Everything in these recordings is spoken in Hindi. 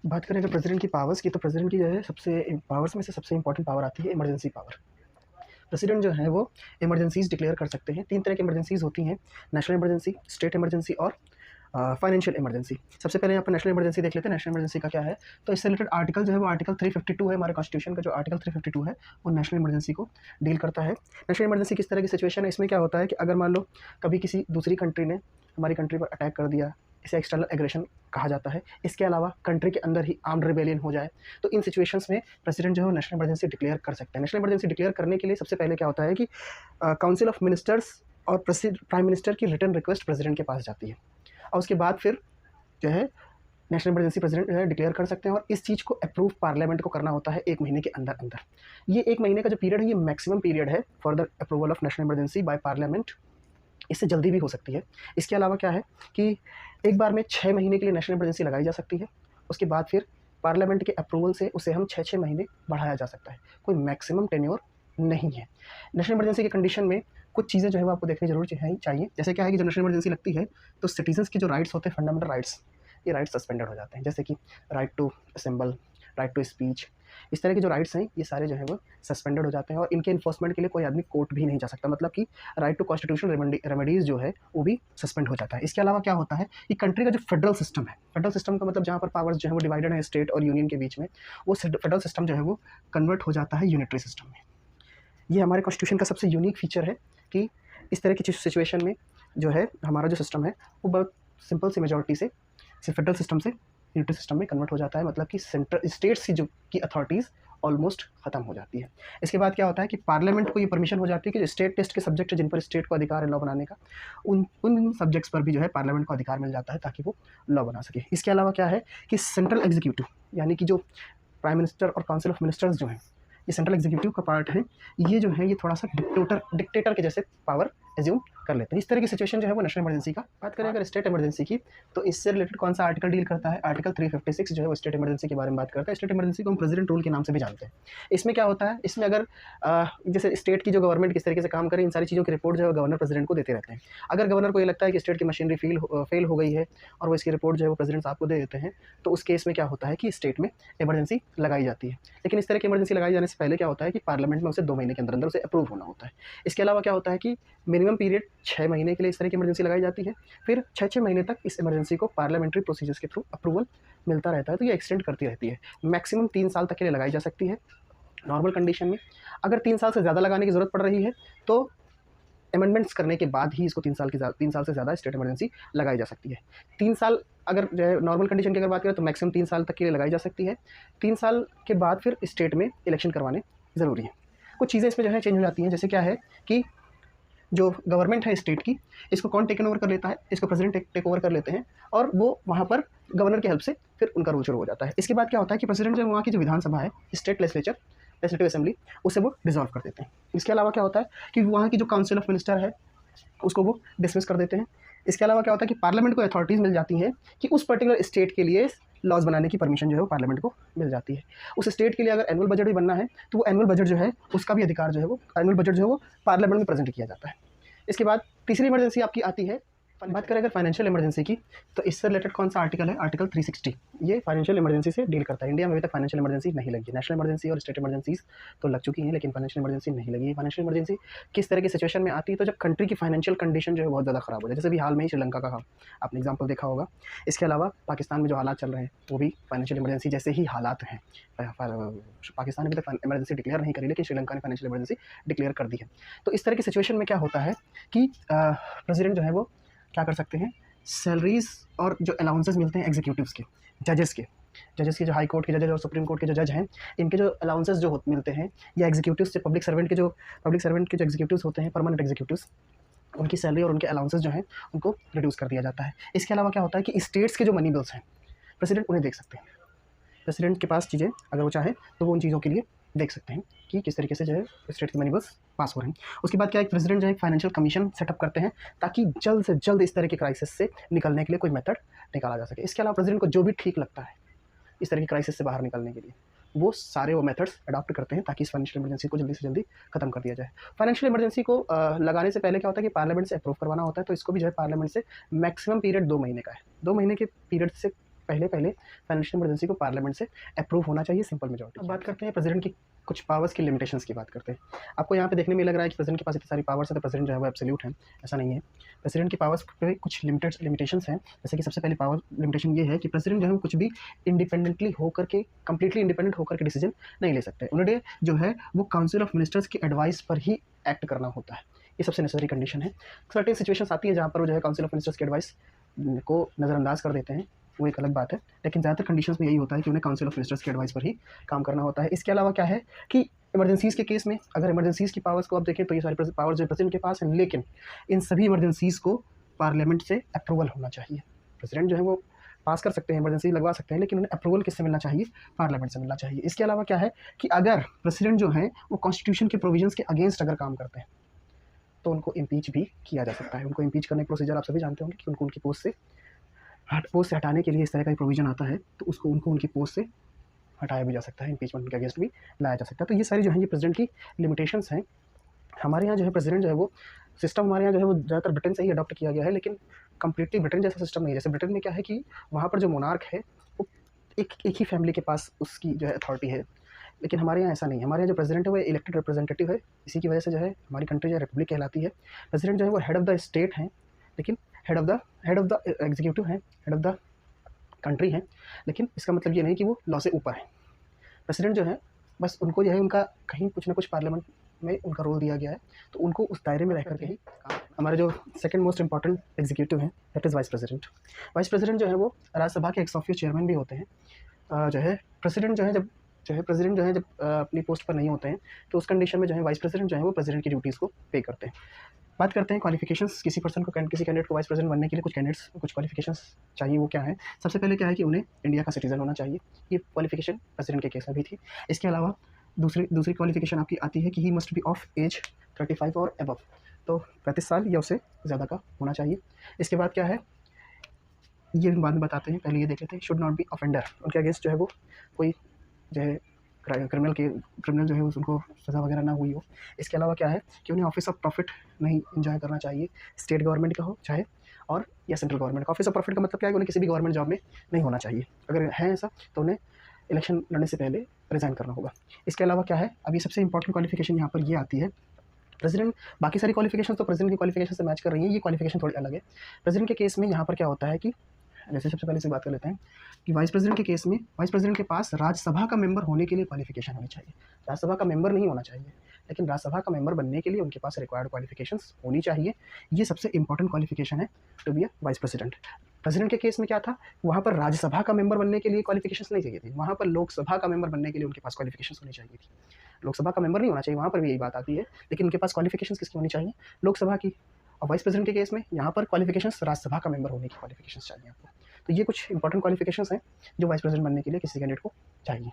बात करें अगर प्रेसिडेंट की पावर्स की, तो प्रेसिडेंट की जो है सबसे पावर्स में से सबसे इंपॉर्टेंट पावर आती है इमरजेंसी पावर। प्रेसिडेंट जो है वो इमरजेंसीज डिक्लेयर कर सकते हैं। 3 तरह की इमरजेंसीज होती हैं, नेशनल इमरजेंसी, स्टेट इमरजेंसी और फाइनेंशियल इमरजेंसी। सबसे पहले यहाँ पर नेशनल इमरजेंसी देख लेते हैं। नेशनल इमरजेंसी का क्या है, तो इससे रिलेटेड आर्टिकल जो है वो आर्टिकल 352 है। हमारे कॉन्स्टिट्यूशन का जो आर्टिकल 352 है वो नेशनल इमरजेंसी को डील करता है। नेशनल इमरजेंसी किस तरह की सिचुएशन है, इसमें क्या होता है कि अगर मान लो कभी किसी दूसरी कंट्री ने हमारी कंट्री पर अटैक कर दिया, इसे एक्सटर्नल एग्रेशन कहा जाता है। इसके अलावा कंट्री के अंदर ही आर्म्ड रिबेलियन हो जाए, तो इन सिचुएशंस में प्रेसिडेंट जो है नेशनल इमरजेंसी डिक्लेयर कर सकते हैं। नेशनल इमरजेंसी डिक्लेयर करने के लिए सबसे पहले क्या होता है कि काउंसिल ऑफ मिनिस्टर्स और प्राइम मिनिस्टर की रिटर्न रिक्वेस्ट प्रेसिडेंट के पास जाती है, और उसके बाद फिर जो है नेशनल इमरजेंसी प्रेसिडेंट जो है डिक्लेयर कर सकते हैं। और इस चीज़ को अप्रूव पार्लियामेंट को करना होता है 1 महीने के अंदर अंदर। ये 1 महीने का जो पीरियड है ये मैक्सिमम पीरियड है for the approval of national emergency by parliament. इससे जल्दी भी हो सकती है। इसके अलावा क्या है कि एक बार में 6 महीने के लिए नेशनल इमरजेंसी लगाई जा सकती है। उसके बाद फिर पार्लियामेंट के अप्रूवल से उसे हम 6-6 महीने बढ़ाया जा सकता है। कोई मैक्सिमम टेन्योर नहीं है। नेशनल इमरजेंसी की कंडीशन में कुछ चीज़ें जो है वो आपको देखनी ज़रूर चाहिए। जैसे क्या है कि जब नेशनल इमरजेंसी लगती है तो सिटीजन्स के जो राइट्स होते हैं, फंडामेंटल राइट्स, ये राइट्स सस्पेंडेड हो जाते हैं। जैसे कि right to assemble, right to speech, इस तरह के जो राइट्स हैं ये सारे जो है वो सस्पेंडेड हो जाते हैं, और इनके इन्फोर्समेंट के लिए कोई आदमी कोर्ट भी नहीं जा सकता। मतलब कि राइट टू कॉन्स्टिट्यूशनल रेमेडीज़ जो है वो भी सस्पेंड हो जाता है। इसके अलावा क्या होता है कि कंट्री का जो फेडरल सिस्टम है, फेडरल सिस्टम का मतलब जहाँ पर पावर्स जो है वो डिवाइडेड है स्टेट और यूनियन के बीच में, वो फेडरल सिस्टम जो है वो कन्वर्ट हो जाता है यूनिटरी सिस्टम में। ये हमारे कॉन्स्टिट्यूशन का सबसे यूनिक फीचर है कि इस तरह की सिचुएशन में जो है हमारा जो सिस्टम है वो बहुत सिंपल सी मेजॉरिटी से फेडरल सिस्टम से यूनिटरी सिस्टम में कन्वर्ट हो जाता है। मतलब कि सेंट्रल स्टेट्स की जो की अथॉरिटीज़ ऑलमोस्ट ख़त्म हो जाती है। इसके बाद क्या होता है कि पार्लियामेंट को ये परमिशन हो जाती है कि जो स्टेट टेस्ट के सब्जेक्ट है जिन पर स्टेट को अधिकार है लॉ बनाने का, उन उन सब्जेक्ट्स पर भी जो है पार्लियामेंट को अधिकार मिल जाता है ताकि वो लॉ बना सके। इसके अलावा क्या है कि सेंट्रल एग्जीक्यूटिव यानी कि जो प्राइम मिनिस्टर और काउंसिल ऑफ मिनिस्टर्स जो हैं, ये सेंट्रल एग्जीक्यूटिव का पार्ट है। ये जो है ये थोड़ा सा डिक्टेटर के जैसे पावर एज्यूम कर लेते हैं। इस तरह की सिचुएशन जो है वो नेशनल इमरजेंसी का। बात करें अगर स्टेट इमरजेंसी की, तो इससे रिलेटेड कौन सा आर्टिकल डील करता है, आर्टिकल 356 जो है वो स्टेट इमरजेंसी के बारे में बात करता है। स्टेट इमरजेंसी को हम प्रेसिडेंट रूल के नाम से भी जानते हैं। इसमें क्या होता है, इसमें अगर जैसे स्टेट की जो गवर्नमेंट किस तरीके से काम करे, इन सारी चीज़ों की रिपोर्ट जो है गवर्नर प्रेसिडेंट को देते रहते हैं। अगर गवर्नर को ये लगता है कि स्टेट की मशीनरी फेल हो गई है और वो इसकी रिपोर्ट जो है वो प्रेसिडेंट साहब को दे देते हैं, तो उस केस में क्या होता है कि स्टेट में इमरजेंसी लगाई जाती है। लेकिन इस तरह की इमरजेंसी लगाई जाने से पहले क्या होता है कि पार्लियामेंट में उसे 2 महीने के अंदर अंदर उसे अप्रूव होना होता है। इसके अलावा क्या होता है कि मिनिमम पीरियड 6 महीने के लिए इस तरह की इमरजेंसी लगाई जाती है। फिर 6-6 महीने तक इस इमरजेंसी को पार्लियामेंट्री प्रोसीजर्स के थ्रू अप्रूवल मिलता रहता है, तो ये एक्सटेंड करती रहती है। मैक्सिमम 3 साल तक के लिए लगाई जा सकती है नॉर्मल कंडीशन में। अगर 3 साल से ज़्यादा लगाने की ज़रूरत पड़ रही है तो अमेंडमेंट्स करने के बाद ही इसको 3 साल से ज़्यादा स्टेट इमरजेंसी लगाई जा सकती है। 3 साल अगर जो है नॉर्मल कंडीशन की अगर बात करें तो मैक्सिमम 3 साल तक के लिए लगाई जा सकती है। 3 साल के बाद फिर स्टेट में इलेक्शन करवाने ज़रूरी हैं। कुछ चीज़ें इसमें जो है चेंज हो जाती हैं। जैसे क्या है कि जो गवर्नमेंट है स्टेट की, इसको कौन टेकन ओवर कर लेता है, इसको प्रेसिडेंट टेक ओवर कर लेते हैं, और वो वहाँ पर गवर्नर की हेल्प से फिर उनका रूल शुरू हो जाता है। इसके बाद क्या होता है कि प्रेसिडेंट जो वहाँ की जो विधानसभा है, स्टेट लेजिस्लेटिव असेंबली, उसे वो डिसॉल्व कर देते हैं। इसके अलावा क्या होता है कि वहाँ की जो काउंसिल ऑफ मिनिस्टर है उसको वो डिसमिस कर देते हैं। इसके अलावा क्या होता है कि पार्लियामेंट को अथॉरिटीज़ मिल जाती हैं कि उस पर्टिकुलर स्टेट के लिए लॉज बनाने की परमिशन जो है वो पार्लियामेंट को मिल जाती है। उस स्टेट के लिए अगर एनुअल बजट भी बनना है तो वो एनुअल बजट जो है उसका भी अधिकार जो है वो एनुअल बजट जो है वो पार्लियामेंट में प्रेजेंट किया जाता है। इसके बाद तीसरी इमरजेंसी आपकी आती है, बात करें अगर फाइनेंशियल इमरजेंसी की, तो इससे रिलेटेड कौन सा आर्टिकल है, आर्टिकल 360। ये फाइनेंशियल इमरजेंसी से डील करता है। इंडिया में अभी तक फाइनेंशियल इमरजेंसी नहीं लगी। नेशनल इमरजेंसी और स्टेट इमरजेंसीज तो लग चुकी हैं, लेकिन फाइनेंशियल इमरजेंसी नहीं लगी है। फाइनेंशियल इमरजेंसी किस तरह की सिचुएशन में आती है, तो जब कंट्री की फाइनेंशियल कंडीशन जो है बहुत ज़्यादा ख़राब हो जाए, जैसे भी हाल में ही श्रीलंका का आपने एग्जाम्पल देखा होगा। इसके अलावा पाकिस्तान में जो हालात चल रहे हैं वो भी फाइनेंशियल इमरजेंसी जैसे ही हालात हैं। पाकिस्तान ने अभी तक इमरजेंसी डिक्लेयर नहीं करी, लेकिन श्रीलंका ने फाइनेंशियल इमरजेंसी डिक्लेयर कर दी है। तो इस तरह की सिचुएशन में क्या होता है कि प्रेसिडेंट जो है वो क्या कर सकते हैं, सैलरीज और जो अलाउंसेस मिलते हैं एग्जीक्यूटिव्स के, जजेस के जो हाई कोर्ट के जजेस और सुप्रीम कोर्ट के जो जज हैं, इनके जो अलाउंसेस जो मिलते हैं, या एग्जीक्यूटिव्स से पब्लिक सर्वेंट के जो एग्जीक्यूटिव्स होते हैं, परमानेंट एग्जीक्यूटिव्स, उनकी सैलरी और उनके अलाउंसेस जो हैं उनको रिड्यूस कर दिया जाता है। इसके अलावा क्या होता है कि स्टेट्स के जो मनी बिल्स हैं, प्रेसिडेंट उन्हें देख सकते हैं। प्रेसिडेंट के पास चीज़ें अगर वो चाहे तो वो उन चीज़ों के लिए देख सकते हैं कि किस तरीके से जो है स्टेट के मनी बिल्स पास हो रहे हैं। उसके बाद क्या है, प्रेसिडेंट जो है एक फाइनेंशियल कमीशन सेटअप करते हैं ताकि जल्द से जल्द इस तरह के क्राइसिस से निकलने के लिए कोई मेथड निकाला जा सके। इसके अलावा प्रेसिडेंट को जो भी ठीक लगता है इस तरह की क्राइसिस से बाहर निकलने के लिए, वो सारे वो मेथड्स अडॉप्ट करते हैं ताकि इस फाइनेंशियल इमरजेंसी को जल्दी से जल्दी खत्म कर दिया जाए। फाइनेंशियल इमरजेंसी को लगाने से पहले क्या होता है कि पार्लियामेंट से अप्रूव करवाना होता है, तो इसको भी जो है पार्लियामेंट से मैक्सिमम पीरियड 2 महीने का है। 2 महीने के पीरियड से पहले फाइनेंशियल इमरजेंसी को पार्लियामेंट से अप्रूव होना चाहिए सिंपल मेजॉरिटी। अब बात करते हैं प्रेसिडेंट की कुछ पावर्स की लिमिटेशंस की बात करते हैं। आपको यहाँ पे देखने में लग रहा है कि प्रेसिडेंट के पास इतनी सारी पावर्स है तो प्रेसिडेंट जो है वो एब्सोल्यूट है, ऐसा नहीं है। प्रेसिडेंट की पावर्स पे कुछ लिमिटेशंस हैं। जैसे कि सबसे पहली पावर लिमिटेशन ये है कि प्रेसिडेंट जो है वो कुछ भी इंडिपेंडेंटली होकर के, कंप्लीटली इंडिपेंडेंट होकर के डिसीजन नहीं ले सकते। उन्हें जो है वो काउंसिल ऑफ मिनिस्टर्स की एडवाइस पर ही एक्ट करना होता है। ये सबसे नेसेसरी कंडीशन है। सर्टेन सिचुएशंस आती है जहाँ पर वो जो है काउंसिल ऑफ मिनिस्टर्स की एडवाइस को नज़रअंदाज कर देते हैं, वो एक अलग बात है, लेकिन ज़्यादातर कंडीशंस में यही होता है कि उन्हें काउंसिल ऑफ मिनिस्टर्स की एडवाइस पर ही काम करना होता है। इसके अलावा क्या है कि इमरजेंसीज़ के केस में, अगर इमरजेंसीज़ की पावर्स को आप देखें तो ये सारी पावर्स जो प्रेसिडेंट के पास हैं, लेकिन इन सभी इमरजेंसीज़ को पार्लियामेंट से अप्रूवल होना चाहिए। प्रेसिडेंट जो है वो पास कर सकते हैं, इमरजेंसी लगवा सकते हैं, लेकिन उन्हें अप्रूवल किससे मिलना चाहिए? पार्लियामेंट से मिलना चाहिए। इसके अलावा क्या है कि अगर प्रेसिडेंट जो है वो कॉन्स्टिट्यूशन के प्रोविजंस के अगेंस्ट अगर काम करते हैं तो उनको इम्पीच भी किया जा सकता है। उनको इम्पीच करने का प्रोसीजर आप सभी जानते होंगे कि उनको उनकी पोस्ट से हटाने के लिए इस तरह का प्रोविज़न आता है, तो उनको उनकी पोस्ट से हटाया भी जा सकता है, इम्पीचमेंट के अगेंस्ट भी लाया जा सकता है। तो ये सारी जो है ये प्रेसिडेंट की लिमिटेशंस हैं। हमारे यहाँ जो है प्रेसिडेंट जो है वो सिस्टम हमारे यहाँ जो है वो ज़्यादातर ब्रिटेन से ही अडॉप्ट किया गया है, लेकिन कंप्लीटली ब्रिटेन जैसा सिस्टम नहीं है। जैसे ब्रिटेन में क्या है कि वहाँ पर जो मोनार्क है वो एक ही फैमिली के पास उसकी जो है अथॉरिटी है, लेकिन हमारे यहाँ ऐसा नहीं है। हमारे यहाँ जो प्रेसिडेंट है वो इलेक्टेड रिप्रेजेंटेटिव है। इसी की वजह से जो है हमारी कंट्री जो है रिपब्लिक कहलाती है। प्रेसिडेंट जो है वो हेड ऑफ़ द स्टेट है, लेकिन हेड ऑफ़ द एग्जीक्यूटिव है, हेड ऑफ़ द कंट्री है, लेकिन इसका मतलब ये नहीं कि वो लॉ से ऊपर है। प्रेसिडेंट जो है बस उनको जो है उनका कहीं कुछ ना कुछ पार्लियामेंट में उनका रोल दिया गया है, तो उनको उस दायरे में रह करके ही हमारे जो सेकंड मोस्ट इंपॉर्टेंट एग्जीक्यूटिव है that is vice president. Vice president जो है वो राज्यसभा के एक्स ऑफिस चेयरमैन भी होते हैं। जो है प्रेसिडेंट जो है जब अपनी पोस्ट पर नहीं होते हैं तो उस कंडीशन में जो है वाइस प्रेसिडेंट जो है वो प्रेसिडेंट की ड्यूटीज़ को पे करते हैं। बात करते हैं क्वालिफिकेशंस। किसी कैंडिडेट को वाइस प्रेसिडेंट बनने के लिए कुछ क्वालिफिकेशंस चाहिए। वो क्या है? सबसे पहले क्या है कि उन्हें इंडिया का सिटीज़न होना चाहिए। ये क्वालिफिकेशन प्रेसिडेंट के केस में भी थी। इसके अलावा दूसरी क्वालिफिकेशन आपकी आती है कि he must be of age 35 और अबव, तो 35 साल या उससे ज़्यादा का होना चाहिए। इसके बाद क्या है ये बाद में बताते हैं, पहले ये देख लेते हैं। शुड नॉट बी ऑफेंडर, उनके अगेंस्ट जो है वो कोई जो है क्रिमिनल जो है उनको सज़ा वगैरह ना हुई हो। इसके अलावा क्या है कि उन्हें ऑफिस ऑफ प्रॉफिट नहीं एंजॉय करना चाहिए, स्टेट गवर्नमेंट का हो चाहे और या सेंट्रल गवर्नमेंट का। ऑफिस ऑफ प्रॉफिट का मतलब क्या है कि उन्हें किसी भी गवर्नमेंट जॉब में नहीं होना चाहिए। अगर है ऐसा तो उन्हें इलेक्शन लड़ने से पहले रिज़ाइन करना होगा। इसके अलावा क्या है, अभी सबसे इंपॉर्टेंट क्वालिफिकेशन यहाँ पर ये आती है। प्रेसिडेंट, बाकी सारी क्वालिफिकेशन तो प्रेसिडेंट की क्वालिफिकेशन से मैच कर रही है, ये क्वालिफिकेशन थोड़ी अलग है। प्रेसिडेंट के केस में यहाँ पर क्या होता है कि जैसे सबसे पहले से बात कर लेते हैं कि वाइस प्रेसिडेंट के केस में वाइस प्रेसिडेंट के पास राज्यसभा का मेंबर होने के लिए क्वालिफिकेशन होनी चाहिए। राज्यसभा का मेंबर नहीं होना चाहिए, लेकिन राज्यसभा का मेंबर बनने के लिए उनके पास रिक्वायर्ड क्वालिफिकेशंस होनी चाहिए। ये सबसे इंपॉर्टेंट क्वालिफिकेशन है to be a vice president. President के केस में क्या था, वहाँ पर राज्यसभा का मेंबर बनने के लिए क्वालिफिकेशंस नहीं चाहिए थी, वहाँ पर लोकसभा का मेंबर बनने के लिए उनके पास क्वालिफिकेशंस होनी चाहिए थी। लोकसभा का मेंबर नहीं होना चाहिए, वहाँ पर भी यही बात आती है, लेकिन उनके पास क्वालिफिकेशंस किसकी होनी चाहिए? लोकसभा की। और वाइस प्रेसिडेंट के केस में यहाँ पर क्वालिफिकेशंस राज्यसभा का मेंबर होने की क्वालिफिकेशंस चाहिए आपको। तो ये कुछ इंपॉर्टेंट क्वालिफिकेशंस हैं जो वाइस प्रेसिडेंट बनने के लिए किसी कैंडिडेट को चाहिए।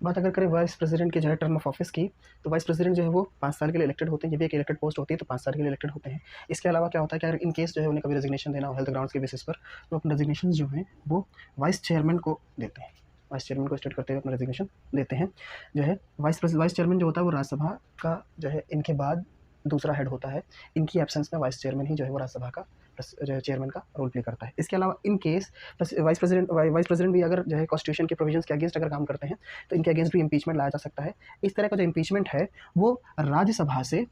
बात अगर करें वाइस प्रेसिडेंट के जो है टर्म ऑफ ऑफिस की, तो वाइस प्रेसिडेंट जो है वो 5 साल के लिए इलेक्टेड होते हैं। ये भी एक इलेक्टेड पोस्ट होती है, तो 5 साल के लिए इलेक्टेड होते हैं। इसके अलावा क्या होता है कि अगर इन केस जो है उन्हें कभी रेजिग्नेशन देना हो हेल्थ ग्राउंड्स के बेसिस पर, तो अपने रेजिग्नेशन जो हैं वो वाइस चेयरमैन को देते हैं। वाइस चेयरमैन को स्टेट करते हुए अपना रेजिग्नेशन देते हैं। जो है वाइस चेयरमैन जो होता है वो राज्यसभा का जो है इनके बाद दूसरा हेड होता है। इनकी एब्सेंस में वाइस चेयरमैन ही जो है वो राज्यसभा का चेयरमैन का रोल प्ले करता है। इसके अलावा इन केस वाइस प्रेसिडेंट भी अगर जो है कॉन्स्टिट्यूशन के प्रोविजंस के अगेंस्ट अगर काम करते हैं तो इनके अगेंस्ट भी इम्पीचमेंट लाया जा सकता है। इस तरह का जो इम्पीचमेंट है वो राज्यसभा से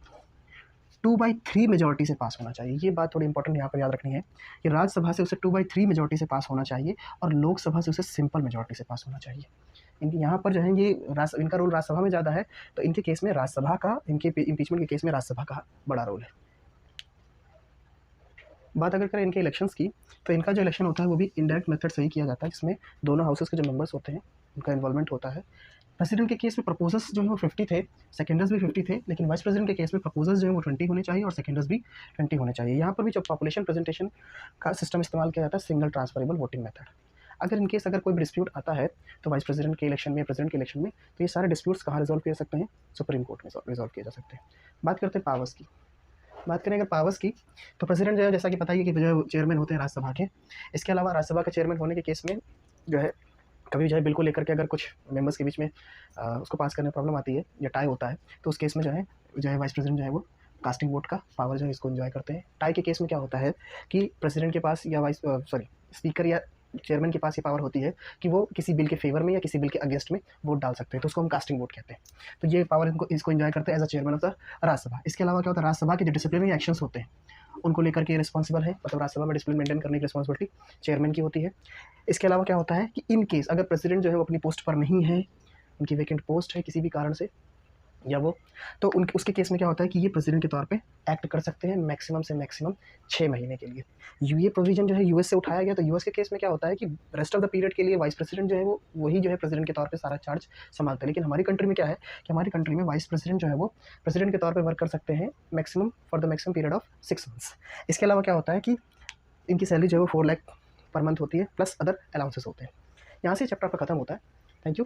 2/3 मेजॉरिटी से पास होना चाहिए। ये बात थोड़ी इंपॉर्टेंट यहाँ पर याद रखनी है कि राज्यसभा से उसे 2/3 मेजॉरिटी से पास होना चाहिए और लोकसभा से उसे सिंपल मेजॉरिटी से पास होना चाहिए। इनकी यहाँ पर जो है ये इनका रोल राज्यसभा में ज़्यादा है, तो इनके केस में राज्यसभा का, इनके इम्पीचमेंट के केस में राज्यसभा का बड़ा रोल है। बात अगर करें इनके इलेक्शंस की, तो इनका जो इलेक्शन होता है वो भी इनडायरेक्ट मेथड से ही किया जाता है, जिसमें दोनों हाउसेस के जो मेंबर्स होते हैं उनका इन्वॉल्वमेंट होता है। प्रेसिडेंट के केस में प्रपोजल्स जो है वो 50 थे, सेकेंडर्स भी 50 थे, लेकिन वाइस प्रेसिडेंट के केस में प्रपोजल्स जो है वो 20 होने चाहिए और सेकेंडर्स भी 20 होने चाहिए। यहाँ पर भी जब पॉपुलेशन प्रेजेंटेशन का सिस्टम इस्तेमाल किया जाता है, सिंगल ट्रांसफरेबल वोटिंग मेथड। अगर इन केस अगर कोई भी डिस्प्यूट आता है तो वाइस प्रेसिडेंट के इलेक्शन में, प्रेसिडेंट के इलेक्शन में, तो ये सारे डिस्प्यूट्स कहाँ रिजॉल्व किए जा सकते हैं? सुप्रीम कोर्ट में रिजॉल्व किए जा सकते हैं। बात करते हैं पावर्स की। बात करें अगर पावर्स की, तो प्रेसिडेंट जो है जैसा कि पता ही है कि जो है चेयरमैन होते हैं राज्यसभा के। इसके अलावा राज्यसभा के चेयरमैन होने के केस में जो है कभी जो है बिल को लेकर के अगर कुछ मेंबर्स के बीच में उसको पास करने में प्रॉब्लम आती है या टाई होता है, तो उस केस में जो है वाइस प्रेसिडेंट जो है वो कास्टिंग वोट का पावर जो है इसको एंजॉय करते हैं। टाई के केस में क्या होता है कि प्रेसिडेंट के पास या स्पीकर या चेयरमैन के पास ये पावर होती है कि वो किसी बिल के फेवर में या किसी बिल के अगेंस्ट में वोट डाल सकते हैं, तो उसको हम कास्टिंग वोट कहते हैं। तो ये पावर इसको एंजॉय करते हैं as a chairman of the Rajya Sabha. इसके अलावा क्या होता है, राज्यसभा के जो डिसिप्लिनरी एक्शंस होते हैं उनको लेकर के रिस्पॉन्सिबल है, मतलब राज्यसभा में डिसिप्लिन मेंटेन करने की रिस्पॉन्सिबिलिटी चेयरमैन की होती है। इसके अलावा क्या होता है कि इन केस अगर प्रेसिडेंट जो है वो अपनी पोस्ट पर नहीं है, उनकी वैकेंट पोस्ट है किसी भी कारण से या वो, तो उसके केस में क्या होता है कि ये प्रेसिडेंट के तौर पे एक्ट कर सकते हैं मैक्सिमम से मैक्सिमम 6 महीने के लिए। ये प्रोविजन जो है यूएस से उठाया गया, तो यूएस के केस में क्या होता है कि रेस्ट ऑफ द पीरियड के लिए वाइस प्रेसिडेंट जो है वो वही जो है प्रेसिडेंट के तौर पे सारा चार्ज संभालते हैं। लेकिन हमारी कंट्री में क्या है कि हमारी कंट्री में वाइस प्रेसिडेंट जो है वो प्रेसिडेंट के तौर पर वर्क कर सकते हैं maximum for the maximum period of 6 months. इसके अलावा क्या होता है कि इनकी सैलरी जो है वो 4 लाख पर मंथ होती है, प्लस अदर अलाउंसेस होते हैं। यहाँ से चैप्टर आपका खत्म होता है। Thank you.